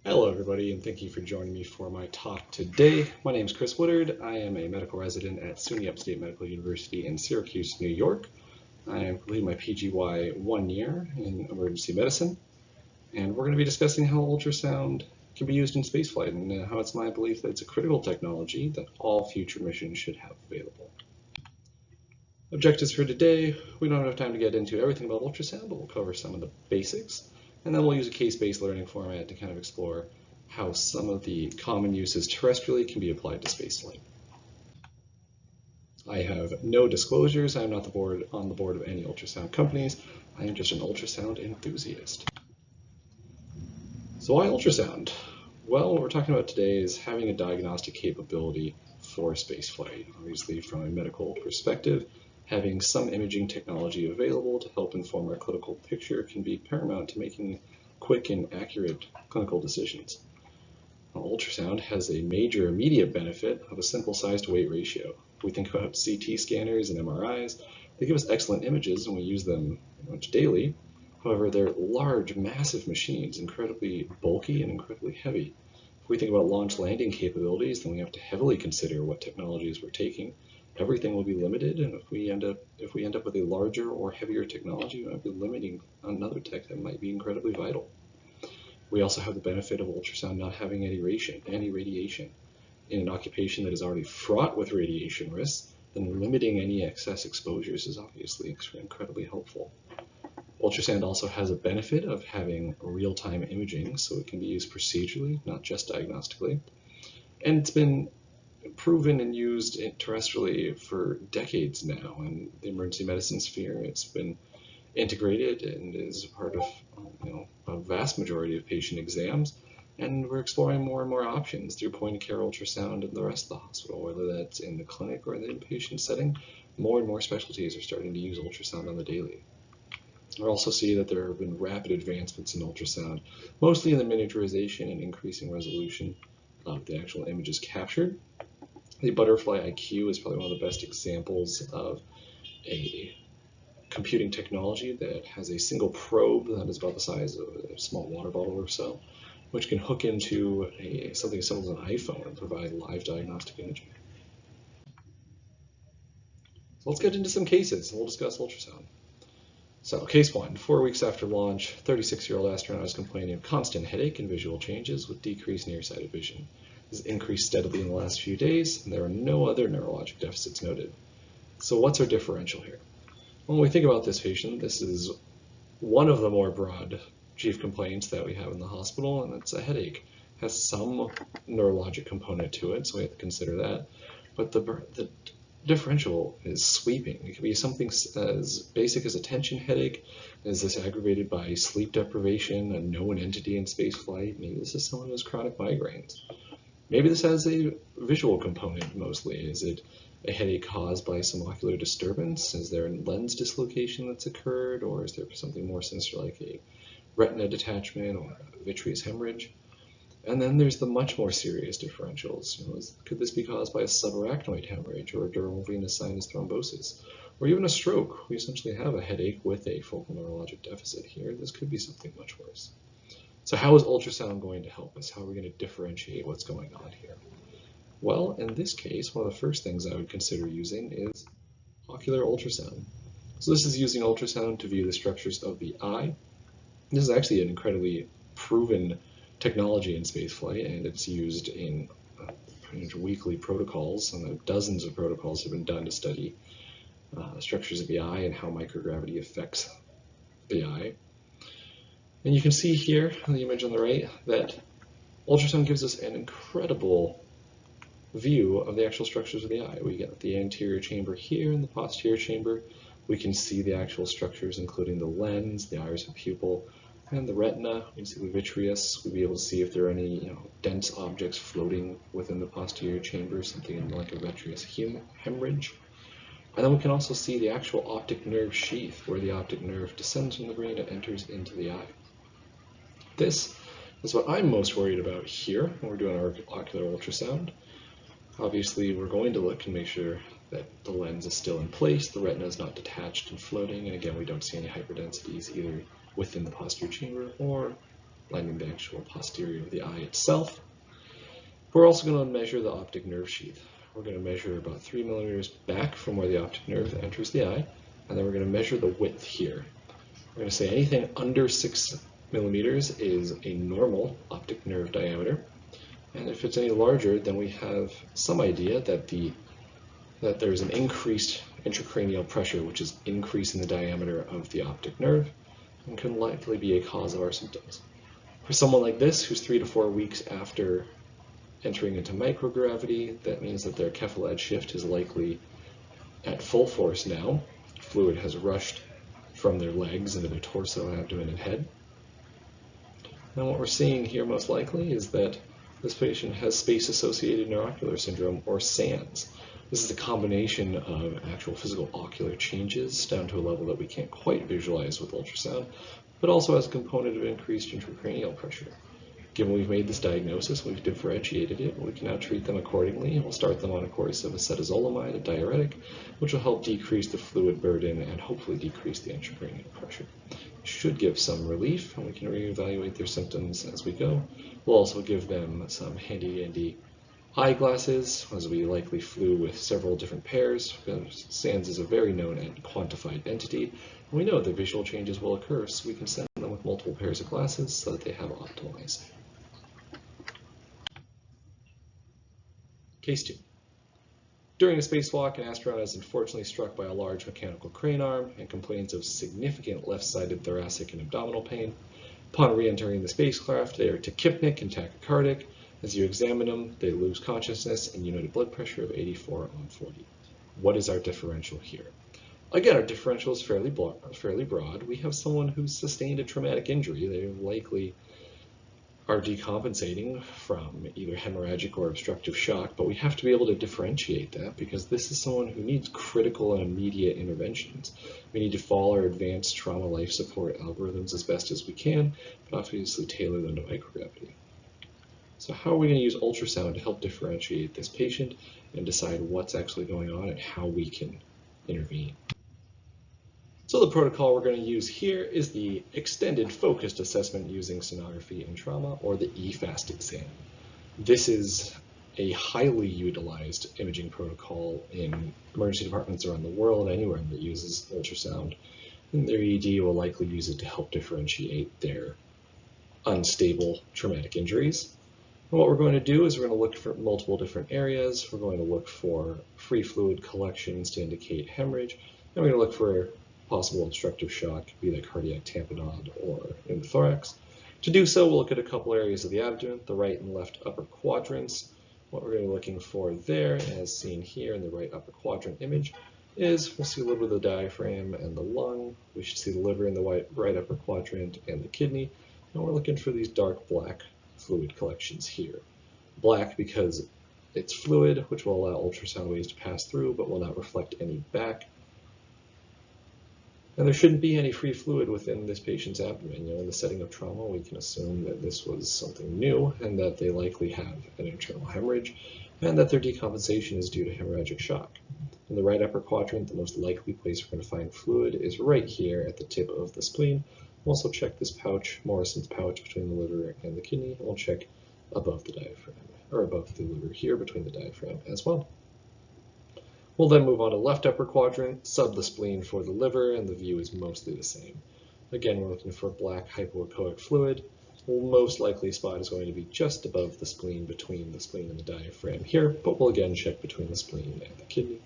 Hello everybody, and thank you for joining me for my talk today. My name is Chris Woodard. I am a medical resident at SUNY Upstate Medical University in Syracuse, New York. I am completing my PGY 1 year in emergency medicine, and we're going to be discussing how ultrasound can be used in spaceflight and how it's my belief that it's a critical technology that all future missions should have available. Objectives for today: we don't have time to get into everything about ultrasound, but we'll cover some of the basics. And then we'll use a case-based learning format to kind of explore how some of the common uses terrestrially can be applied to spaceflight. I have no disclosures. I am not on the board of any ultrasound companies. I am just an ultrasound enthusiast. So why ultrasound? Well, what we're talking about today is having a diagnostic capability for spaceflight. Obviously, from a medical perspective, having some imaging technology available to help inform our clinical picture can be paramount to making quick and accurate clinical decisions. Ultrasound has a major immediate benefit of a simple size to weight ratio. If we think about CT scanners and MRIs, they give us excellent images and we use them much daily. However, they're large, massive machines, incredibly bulky and incredibly heavy. If we think about launch landing capabilities, then we have to heavily consider what technologies we're taking. Everything will be limited, and if we end up with a larger or heavier technology, we might be limiting another tech that might be incredibly vital. We also have the benefit of ultrasound not having any radiation. In an occupation that is already fraught with radiation risks, then limiting any excess exposures is obviously incredibly helpful. Ultrasound also has a benefit of having real-time imaging, so it can be used procedurally, not just diagnostically. And it's been proven and used terrestrially for decades now in the emergency medicine sphere. It's been integrated and is part of a vast majority of patient exams, and we're exploring more and more options through point-of-care ultrasound in the rest of the hospital, whether that's in the clinic or in the inpatient setting. More and more specialties are starting to use ultrasound on the daily. We also see that there have been rapid advancements in ultrasound, mostly in the miniaturization and increasing resolution of the actual images captured. The Butterfly IQ is probably one of the best examples of a computing technology that has a single probe that is about the size of a small water bottle or so, which can hook into something similar to an iPhone and provide live diagnostic imaging. So let's get into some cases, and we'll discuss ultrasound. So case 1, 4 weeks after launch, 36-year-old astronaut is complaining of constant headache and visual changes with decreased nearsighted vision. This has increased steadily in the last few days, and there are no other neurologic deficits noted. So what's our differential here? When we think about this patient, this is one of the more broad chief complaints that we have in the hospital, and it's a headache. It has some neurologic component to it, so we have to consider that. But the differential is sweeping. It could be something as basic as a tension headache. Is this aggravated by sleep deprivation, a known entity in spaceflight? Maybe this is someone who has chronic migraines. Maybe this has a visual component mostly. Is it a headache caused by some ocular disturbance? Is there a lens dislocation that's occurred, or is there something more sinister like a retina detachment or a vitreous hemorrhage? And then there's the much more serious differentials. Could this be caused by a subarachnoid hemorrhage or a dural venous sinus thrombosis, or even a stroke? We essentially have a headache with a focal neurologic deficit here. This could be something much worse. So how is ultrasound going to help us? How are we going to differentiate what's going on here? Well, in this case, one of the first things I would consider using is ocular ultrasound. So this is using ultrasound to view the structures of the eye. This is actually an incredibly proven technology in spaceflight, and it's used in weekly protocols, and dozens of protocols have been done to study structures of the eye and how microgravity affects the eye. And you can see here in the image on the right that ultrasound gives us an incredible view of the actual structures of the eye. We get the anterior chamber here and the posterior chamber. We can see the actual structures, including the lens, the iris and pupil, and the retina. We can see the vitreous. We'll be able to see if there are any dense objects floating within the posterior chamber, something like a vitreous hemorrhage. And then we can also see the actual optic nerve sheath, where the optic nerve descends from the brain and enters into the eye. This is what I'm most worried about here when we're doing our ocular ultrasound. Obviously, we're going to look and make sure that the lens is still in place, the retina is not detached and floating, and again, we don't see any hyperdensities either within the posterior chamber or lining the actual posterior of the eye itself. We're also going to measure the optic nerve sheath. We're going to measure about 3 millimeters back from where the optic nerve enters the eye, and then we're going to measure the width here. We're going to say anything under 6 millimeters is a normal optic nerve diameter, and if it's any larger, then we have some idea that there's an increased intracranial pressure, which is increasing the diameter of the optic nerve, and can likely be a cause of our symptoms. For someone like this, who's 3 to 4 weeks after entering into microgravity, that means that their cephalad shift is likely at full force now. Fluid has rushed from their legs into their torso, abdomen, and head. And what we're seeing here most likely is that this patient has space-associated neurocular syndrome, or SANS. This is a combination of actual physical ocular changes down to a level that we can't quite visualize with ultrasound, but also has a component of increased intracranial pressure. Given we've made this diagnosis, we've differentiated it, we can now treat them accordingly. We'll start them on a course of acetazolamide, a diuretic, which will help decrease the fluid burden and hopefully decrease the intracranial pressure. It should give some relief, and we can reevaluate their symptoms as we go. We'll also give them some handy-dandy eyeglasses, as we likely flew with several different pairs. SANS is a very known and quantified entity, and we know that visual changes will occur, so we can send them with multiple pairs of glasses so that they have optimal eyesight. Case 2. During a spacewalk, an astronaut is unfortunately struck by a large mechanical crane arm and complains of significant left-sided thoracic and abdominal pain. Upon re-entering the spacecraft, they are tachypnic and tachycardic. As you examine them, they lose consciousness and unit blood pressure of 84/40. What is our differential here? Again, our differential is fairly broad. We have someone who's sustained a traumatic injury. They likely are decompensating from either hemorrhagic or obstructive shock, but we have to be able to differentiate that because this is someone who needs critical and immediate interventions. We need to follow our advanced trauma life support algorithms as best as we can, but obviously tailor them to microgravity. So how are we going to use ultrasound to help differentiate this patient and decide what's actually going on and how we can intervene? So the protocol we're going to use here is the extended focused assessment using sonography and trauma, or the EFAST exam. This is a highly utilized imaging protocol in emergency departments around the world, anywhere that uses ultrasound. And their ED will likely use it to help differentiate their unstable traumatic injuries. And what we're going to do is we're going to look for multiple different areas. We're going to look for free fluid collections to indicate hemorrhage, and we're going to look for possible obstructive shock, be that cardiac tamponade or in the thorax. To do so, we'll look at a couple areas of the abdomen, the right and left upper quadrants. What we're going to be looking for there, as seen here in the right upper quadrant image, is we'll see a little bit of the diaphragm and the lung. We should see the liver in the right upper quadrant and the kidney. And we're looking for these dark black fluid collections here. Black because it's fluid, which will allow ultrasound waves to pass through, but will not reflect any back. And there shouldn't be any free fluid within this patient's abdomen. In the setting of trauma, we can assume that this was something new and that they likely have an internal hemorrhage and that their decompensation is due to hemorrhagic shock. In the right upper quadrant, the most likely place we're going to find fluid is right here at the tip of the spleen. We'll also check this pouch, Morrison's pouch, between the liver and the kidney, and we'll check above the diaphragm, or above the liver here between the diaphragm as well. We'll then move on to left upper quadrant, sub the spleen for the liver, and the view is mostly the same. Again, we're looking for black hypoechoic fluid. The most likely spot is going to be just above the spleen, between the spleen and the diaphragm here, but we'll again check between the spleen and the kidney.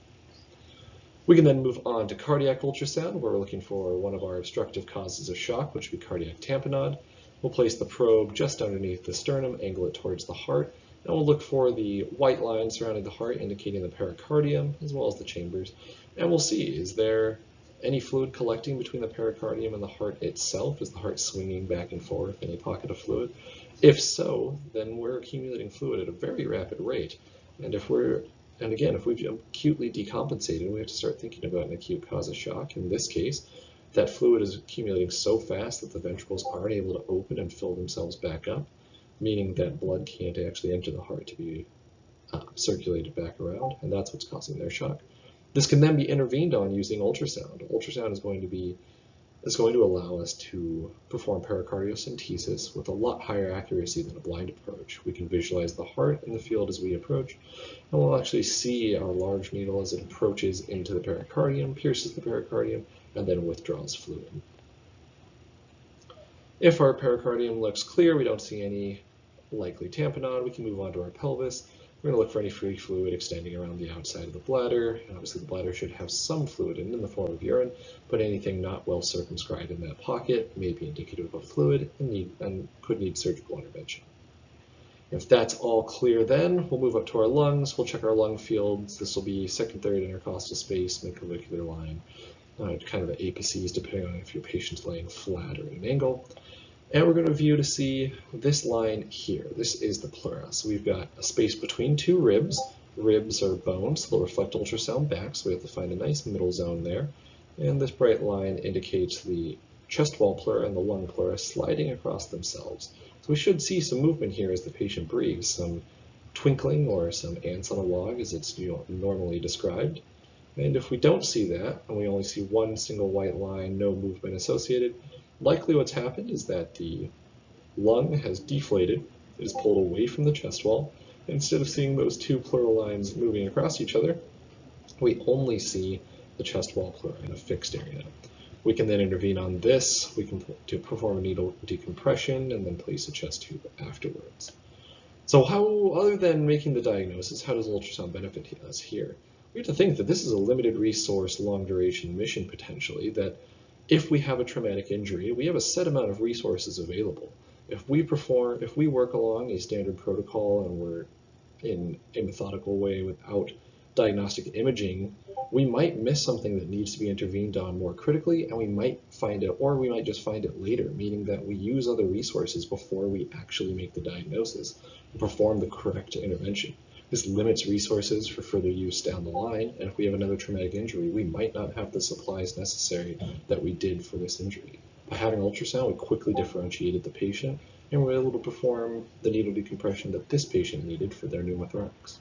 We can then move on to cardiac ultrasound, where we're looking for one of our obstructive causes of shock, which would be cardiac tamponade. We'll place the probe just underneath the sternum, angle it towards the heart, and we'll look for the white line surrounding the heart, indicating the pericardium, as well as the chambers. And we'll see, is there any fluid collecting between the pericardium and the heart itself? Is the heart swinging back and forth, any pocket of fluid? If so, then we're accumulating fluid at a very rapid rate. And if we've acutely decompensated, we have to start thinking about an acute cause of shock. In this case, that fluid is accumulating so fast that the ventricles aren't able to open and fill themselves back up, meaning that blood can't actually enter the heart to be circulated back around, and that's what's causing their shock. This can then be intervened on using ultrasound. Ultrasound is going to be is going to allow us to perform pericardiocentesis with a lot higher accuracy than a blind approach. We can visualize the heart in the field as we approach, and we'll actually see our large needle as it approaches into the pericardium, pierces the pericardium, and then withdraws fluid. If our pericardium looks clear, we don't see any likely tamponade, we can move on to our pelvis. We're going to look for any free fluid extending around the outside of the bladder. And obviously the bladder should have some fluid in the form of urine, but anything not well circumscribed in that pocket may be indicative of fluid and could need surgical intervention. If that's all clear, then we'll move up to our lungs. We'll check our lung fields. This will be second, third intercostal space, midclavicular line, kind of apices, depending on if your patient's laying flat or at an angle. And we're going to view to see this line here. This is the pleura. So we've got a space between two ribs. Ribs are bones, so they'll reflect ultrasound back, so we have to find a nice middle zone there. And this bright line indicates the chest wall pleura and the lung pleura sliding across themselves. So we should see some movement here as the patient breathes, some twinkling or some ants on a log as it's normally described. And if we don't see that, and we only see one single white line, no movement associated, likely what's happened is that the lung has deflated, it is pulled away from the chest wall. Instead of seeing those two pleural lines moving across each other, we only see the chest wall pleura in a fixed area. We can then intervene on this, we can perform a needle decompression and then place a chest tube afterwards. So how, other than making the diagnosis, how does ultrasound benefit us here? We have to think that this is a limited resource, long duration mission potentially, that if we have a traumatic injury, we have a set amount of resources available. If we work along a standard protocol and we're in a methodical way without diagnostic imaging, we might miss something that needs to be intervened on more critically, and we might find it, or we might just find it later, meaning that we use other resources before we actually make the diagnosis and perform the correct intervention. This limits resources for further use down the line, and if we have another traumatic injury, we might not have the supplies necessary that we did for this injury. By having ultrasound, we quickly differentiated the patient, and we were able to perform the needle decompression that this patient needed for their pneumothorax.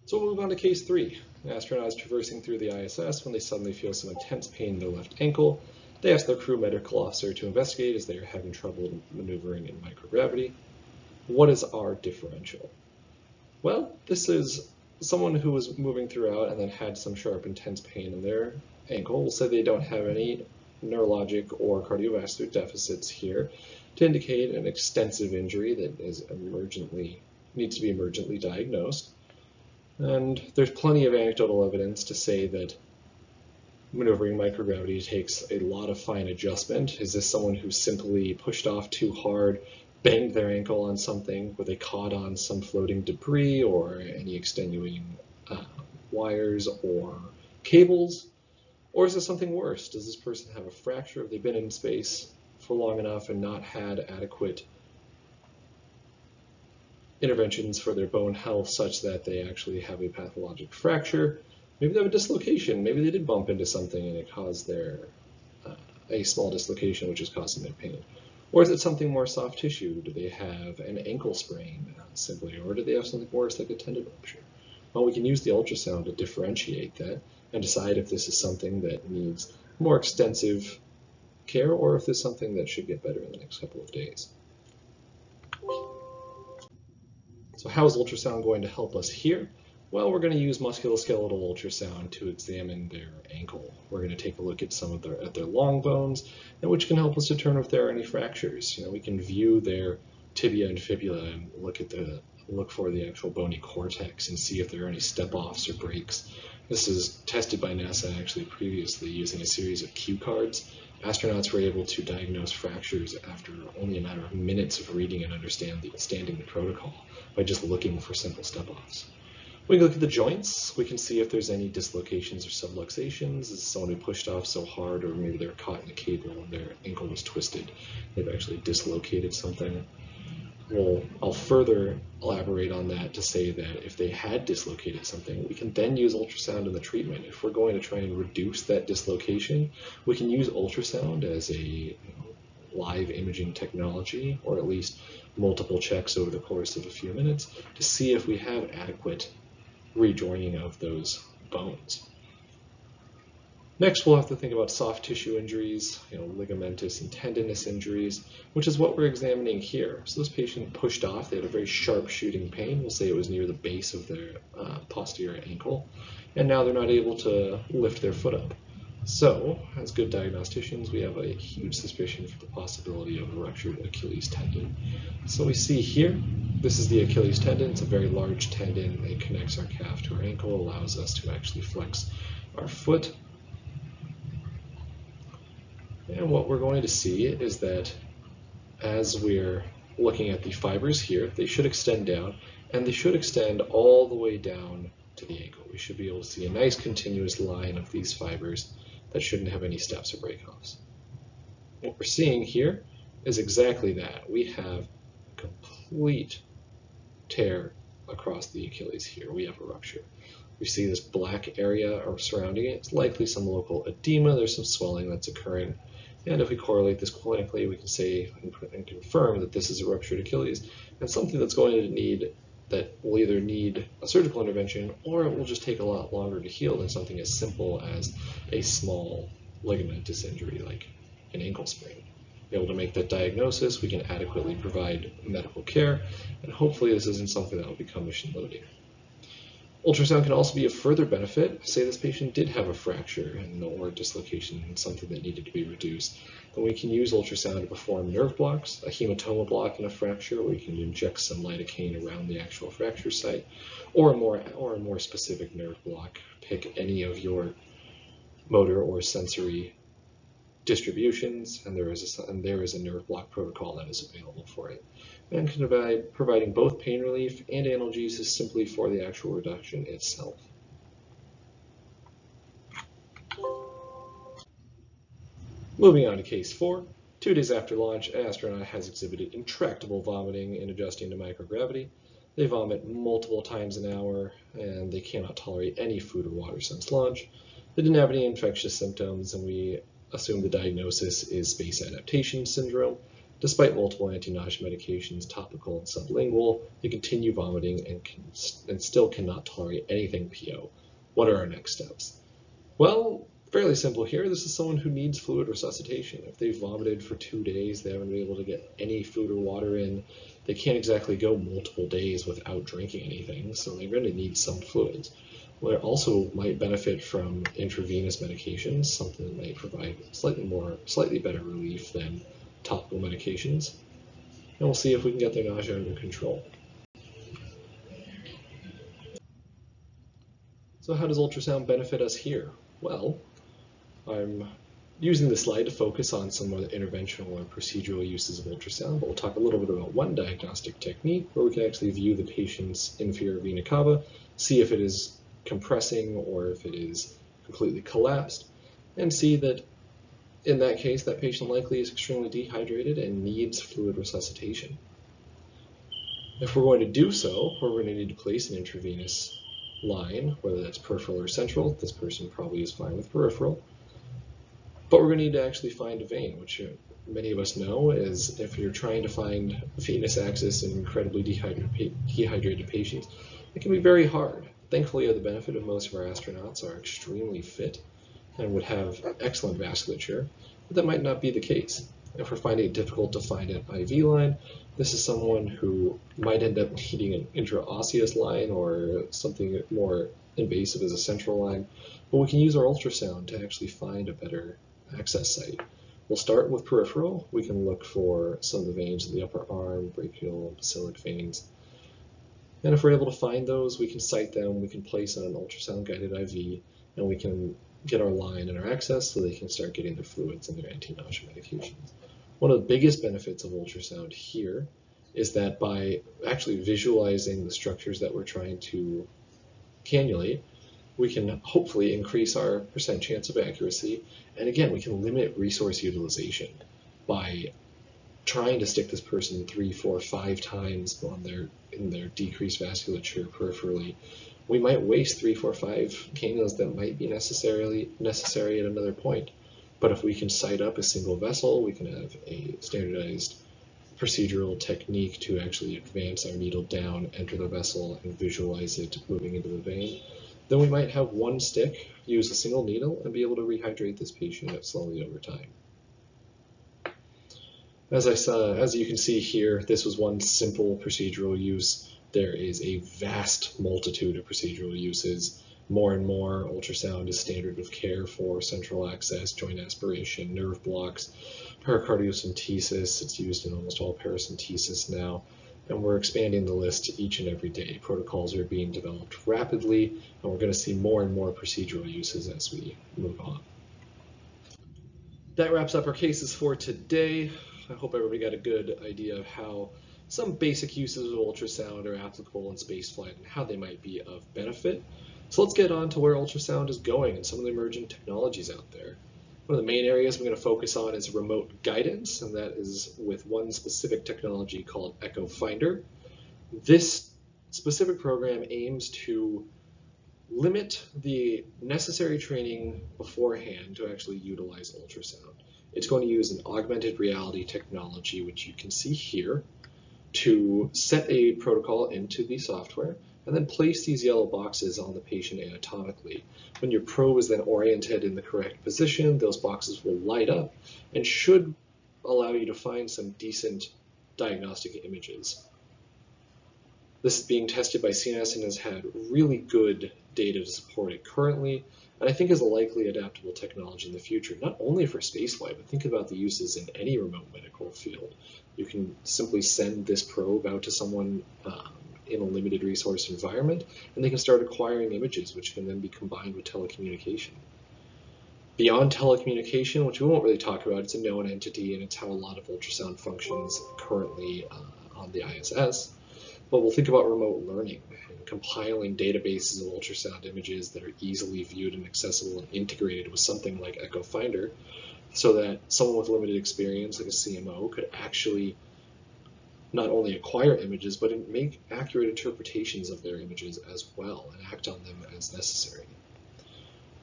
So we'll move on to case 3. An astronaut is traversing through the ISS when they suddenly feel some intense pain in their left ankle. They ask their crew medical officer to investigate as they are having trouble maneuvering in microgravity. What is our differential? Well, this is someone who was moving throughout and then had some sharp, intense pain in their ankle. We'll say they don't have any neurologic or cardiovascular deficits here to indicate an extensive injury that is needs to be emergently diagnosed. And there's plenty of anecdotal evidence to say that maneuvering microgravity takes a lot of fine adjustment. Is this someone who simply pushed off too hard, banged their ankle on something, where they caught on some floating debris or any extenuating wires or cables? Or is this something worse? Does this person have a fracture? Have they been in space for long enough and not had adequate interventions for their bone health such that they actually have a pathologic fracture? Maybe they have a dislocation. Maybe they did bump into something and it caused a small dislocation, which is causing their pain. Or is it something more soft tissue? Do they have an ankle sprain simply? Or do they have something worse like a tendon rupture? Well, we can use the ultrasound to differentiate that and decide if this is something that needs more extensive care or if this is something that should get better in the next couple of days. So how is ultrasound going to help us here? Well, we're going to use musculoskeletal ultrasound to examine their ankle. We're going to take a look at their long bones, and which can help us determine if there are any fractures. We can view their tibia and fibula and look for the actual bony cortex and see if there are any step-offs or breaks. This is tested by NASA actually previously using a series of cue cards. Astronauts were able to diagnose fractures after only a matter of minutes of reading and understanding the protocol by just looking for simple step-offs. We can look at the joints. We can see if there's any dislocations or subluxations. Is someone who pushed off so hard, or maybe they're caught in a cable and their ankle was twisted. They've actually dislocated something. I'll further elaborate on that to say that if they had dislocated something, we can then use ultrasound in the treatment. If we're going to try and reduce that dislocation, we can use ultrasound as a live imaging technology, or at least multiple checks over the course of a few minutes to see if we have adequate rejoining of those bones. Next, we'll have to think about soft tissue injuries, ligamentous and tendinous injuries, which is what we're examining here. So this patient pushed off. They had a very sharp shooting pain. We'll say it was near the base of their posterior ankle, and now they're not able to lift their foot up. So, as good diagnosticians, we have a huge suspicion for the possibility of a ruptured Achilles tendon. So we see here, this is the Achilles tendon. It's a very large tendon. It connects our calf to our ankle, allows us to actually flex our foot. And what we're going to see is that as we're looking at the fibers here, they should extend down, and they should extend all the way down to the ankle. We should be able to see a nice continuous line of these fibers that shouldn't have any steps or breakoffs. What we're seeing here is exactly that. We have complete tear across the Achilles here. We have a rupture. We see this black area surrounding it. It's likely some local edema. There's some swelling that's occurring. And if we correlate this clinically, we can say and confirm that this is a ruptured Achilles and something that's going to need, that will either need a surgical intervention or it will just take a lot longer to heal than something as simple as a small ligamentous injury like an ankle sprain. Be able to make that diagnosis, we can adequately provide medical care, and hopefully this isn't something that will become mission loading. Ultrasound can also be a further benefit. Say this patient did have a fracture or dislocation, something that needed to be reduced. Then we can use ultrasound to perform nerve blocks, a hematoma block in a fracture, where we can inject some lidocaine around the actual fracture site, or a more specific nerve block. Pick any of your motor or sensory distributions, and there is a nerve block protocol that is available for it. And providing both pain relief and analgesia simply for the actual reduction itself. Moving on to case 4. 2 days after launch, an astronaut has exhibited intractable vomiting in adjusting to microgravity. They vomit multiple times an hour, and they cannot tolerate any food or water since launch. They didn't have any infectious symptoms, and we assume the diagnosis is space adaptation syndrome. Despite multiple anti-nausea medications, topical and sublingual, they continue vomiting and still cannot tolerate anything PO. What are our next steps? Well, fairly simple here. This is someone who needs fluid resuscitation. If they've vomited for 2 days, they haven't been able to get any food or water in, they can't exactly go multiple days without drinking anything, so they're going to need some fluids. They also might benefit from intravenous medications, something that might provide slightly better relief than topical medications. And we'll see if we can get their nausea under control. So how does ultrasound benefit us here? Well, I'm using this slide to focus on some of the interventional or procedural uses of ultrasound, but we'll talk a little bit about one diagnostic technique where we can actually view the patient's inferior vena cava, see if it is compressing or if it is completely collapsed, and see that in that case, that patient likely is extremely dehydrated and needs fluid resuscitation. If we're going to do so, we're going to need to place an intravenous line, whether that's peripheral or central. This person probably is fine with peripheral. But we're going to need to actually find a vein, which many of us know is if you're trying to find venous access in incredibly dehydrated patients, it can be very hard. Thankfully, the benefit of most of our astronauts are extremely fit and would have excellent vasculature, but that might not be the case. If we're finding it difficult to find an IV line, this is someone who might end up needing an intraosseous line or something more invasive as a central line, but we can use our ultrasound to actually find a better access site. We'll start with peripheral. We can look for some of the veins in the upper arm, brachial, basilic veins. And if we're able to find those, we can site them, we can place on an ultrasound-guided IV, and we can get our line and our access so they can start getting their fluids and their anti-nausea medications. One of the biggest benefits of ultrasound here is that by actually visualizing the structures that we're trying to cannulate, we can hopefully increase our percent chance of accuracy. And again, we can limit resource utilization by trying to stick this person 3, 4, 5 times in their decreased vasculature peripherally. We might waste 3, 4, 5 cannulas that might be necessary at another point. But if we can site up a single vessel, we can have a standardized procedural technique to actually advance our needle down, enter the vessel, and visualize it moving into the vein. Then we might have one stick, use a single needle, and be able to rehydrate this patient slowly over time. As you can see here, this was one simple procedural use. There is a vast multitude of procedural uses. More and more, ultrasound is standard of care for central access, joint aspiration, nerve blocks, pericardiocentesis. It's used in almost all paracentesis now, and we're expanding the list each and every day. Protocols are being developed rapidly, and we're going to see more and more procedural uses as we move on. That wraps up our cases for today. I hope everybody got a good idea of how some basic uses of ultrasound are applicable in spaceflight and how they might be of benefit. So let's get on to where ultrasound is going and some of the emerging technologies out there. One of the main areas we're going to focus on is remote guidance, and that is with one specific technology called Echo Finder. This specific program aims to limit the necessary training beforehand to actually utilize ultrasound. It's going to use an augmented reality technology, which you can see here, to set a protocol into the software and then place these yellow boxes on the patient anatomically. When your probe is then oriented in the correct position, those boxes will light up and should allow you to find some decent diagnostic images. This is being tested by CNS and has had really good data to support it currently, and I think is a likely adaptable technology in the future, not only for spaceflight, but think about the uses in any remote medical field. You can simply send this probe out to someone in a limited resource environment, and they can start acquiring images, which can then be combined with telecommunication. Beyond telecommunication, which we won't really talk about, it's a known entity, and it's how a lot of ultrasound functions currently on the ISS. But we'll think about remote learning and compiling databases of ultrasound images that are easily viewed and accessible and integrated with something like Echo Finder, so that someone with limited experience, like a CMO, could actually not only acquire images, but make accurate interpretations of their images as well and act on them as necessary.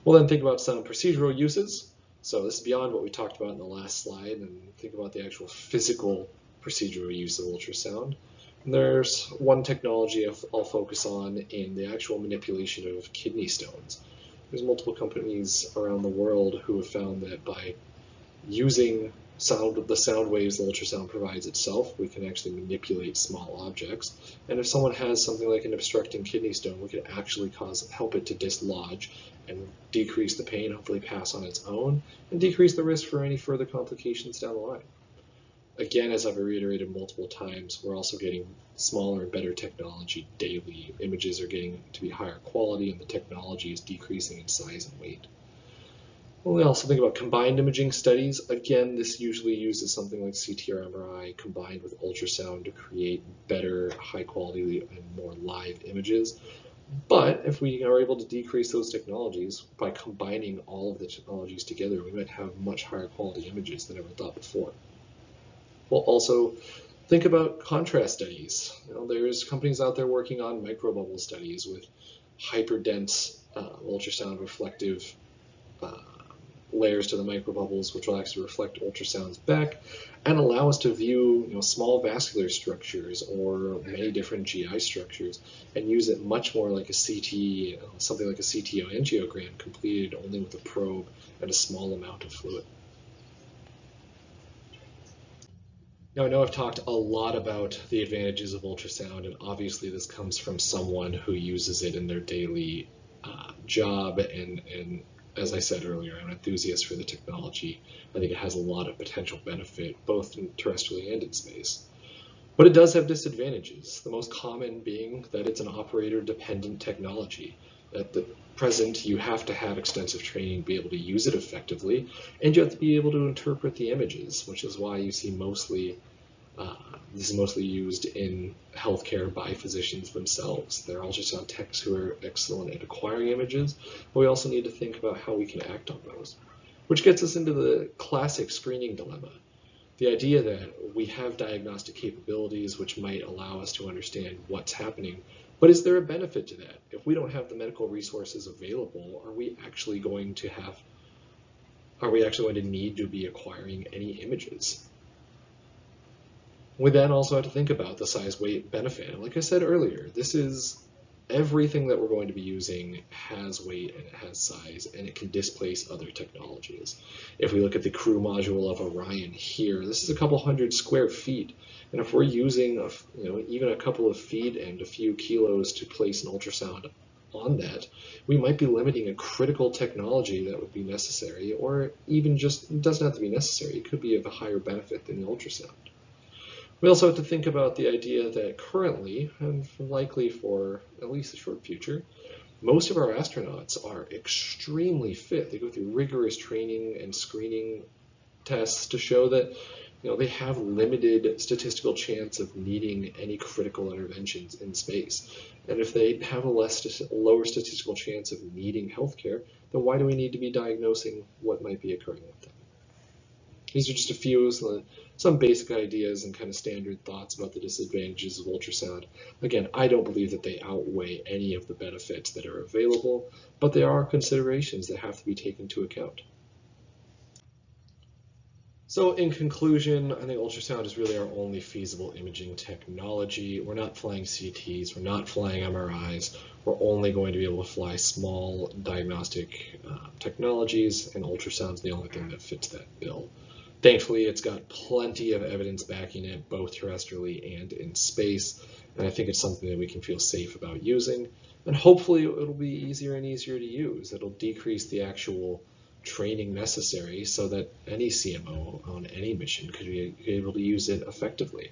We'll then think about some procedural uses. So this is beyond what we talked about in the last slide, and think about the actual physical procedural use of ultrasound. And there's one technology I'll focus on in the actual manipulation of kidney stones. There's multiple companies around the world who have found that by using the sound waves the ultrasound provides itself, we can actually manipulate small objects. And if someone has something like an obstructing kidney stone, we can actually help it to dislodge and decrease the pain, hopefully pass on its own, and decrease the risk for any further complications down the line. Again, as I've reiterated multiple times, we're also getting smaller and better technology daily. Images are getting to be higher quality, and the technology is decreasing in size and weight. We also think about combined imaging studies. Again, this usually uses something like CT or MRI combined with ultrasound to create better, high quality and more live images. But if we are able to decrease those technologies by combining all of the technologies together, we might have much higher quality images than ever thought before. We'll also think about contrast studies. There's companies out there working on microbubble studies with hyperdense ultrasound reflective layers to the microbubbles, which will actually reflect ultrasounds back and allow us to view small vascular structures or many different GI structures and use it much more like a CT, something like a CT angiogram completed only with a probe and a small amount of fluid. Now, I know I've talked a lot about the advantages of ultrasound, and obviously this comes from someone who uses it in their daily job, and as I said earlier, I'm an enthusiast for the technology. I think it has a lot of potential benefit, both terrestrially and in space. But it does have disadvantages, the most common being that it's an operator-dependent technology. At the present, you have to have extensive training to be able to use it effectively, and you have to be able to interpret the images, which is why you see this is mostly used in healthcare by physicians themselves. There are ultrasound techs who are excellent at acquiring images, but we also need to think about how we can act on those, which gets us into the classic screening dilemma. The idea that we have diagnostic capabilities which might allow us to understand what's happening, but is there a benefit to that? If we don't have the medical resources available, are we actually going to need to be acquiring any images? We then also have to think about the size, weight, benefit. And like I said earlier, this is everything that we're going to be using has weight and it has size, and it can displace other technologies. If we look at the crew module of Orion here, this is a couple hundred square feet, and if we're using even a couple of feet and a few kilos to place an ultrasound on that, we might be limiting a critical technology that would be necessary, or even just, it doesn't have to be necessary, it could be of a higher benefit than the ultrasound. We also have to think about the idea that currently, and likely for at least the short future, most of our astronauts are extremely fit. They go through rigorous training and screening tests to show that they have limited statistical chance of needing any critical interventions in space. And if they have a lower statistical chance of needing healthcare, then why do we need to be diagnosing what might be occurring with them? These are just a few, some basic ideas and kind of standard thoughts about the disadvantages of ultrasound. Again, I don't believe that they outweigh any of the benefits that are available, but there are considerations that have to be taken into account. So in conclusion, I think ultrasound is really our only feasible imaging technology. We're not flying CTs, we're not flying MRIs, we're only going to be able to fly small diagnostic technologies, and ultrasound's the only thing that fits that bill. Thankfully, it's got plenty of evidence backing it, both terrestrially and in space, and I think it's something that we can feel safe about using, and hopefully it'll be easier and easier to use. It'll decrease the actual training necessary so that any CMO on any mission could be able to use it effectively.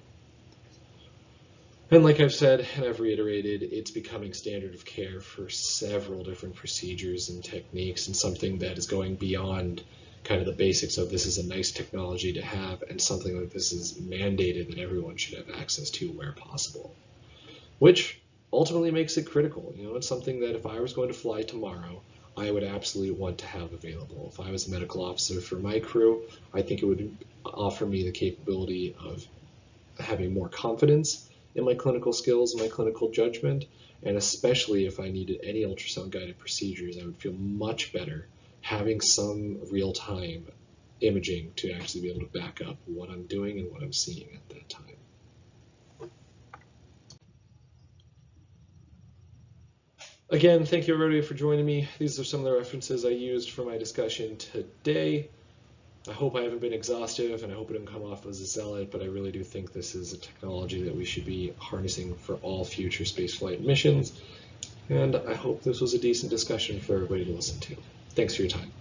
And like I've said and I've reiterated, it's becoming standard of care for several different procedures and techniques, and something that is going beyond kind of the basics of this is a nice technology to have, and something that this is mandated that everyone should have access to where possible, which ultimately makes it critical. It's something that if I was going to fly tomorrow, I would absolutely want to have available. If I was a medical officer for my crew, I think it would offer me the capability of having more confidence in my clinical skills, my clinical judgment, and especially if I needed any ultrasound guided procedures, I would feel much better having some real-time imaging to actually be able to back up what I'm doing and what I'm seeing at that time. Again, thank you everybody for joining me. These are some of the references I used for my discussion today. I hope I haven't been exhaustive, and I hope it didn't come off as a zealot, but I really do think this is a technology that we should be harnessing for all future spaceflight missions. And I hope this was a decent discussion for everybody to listen to. Thanks for your time.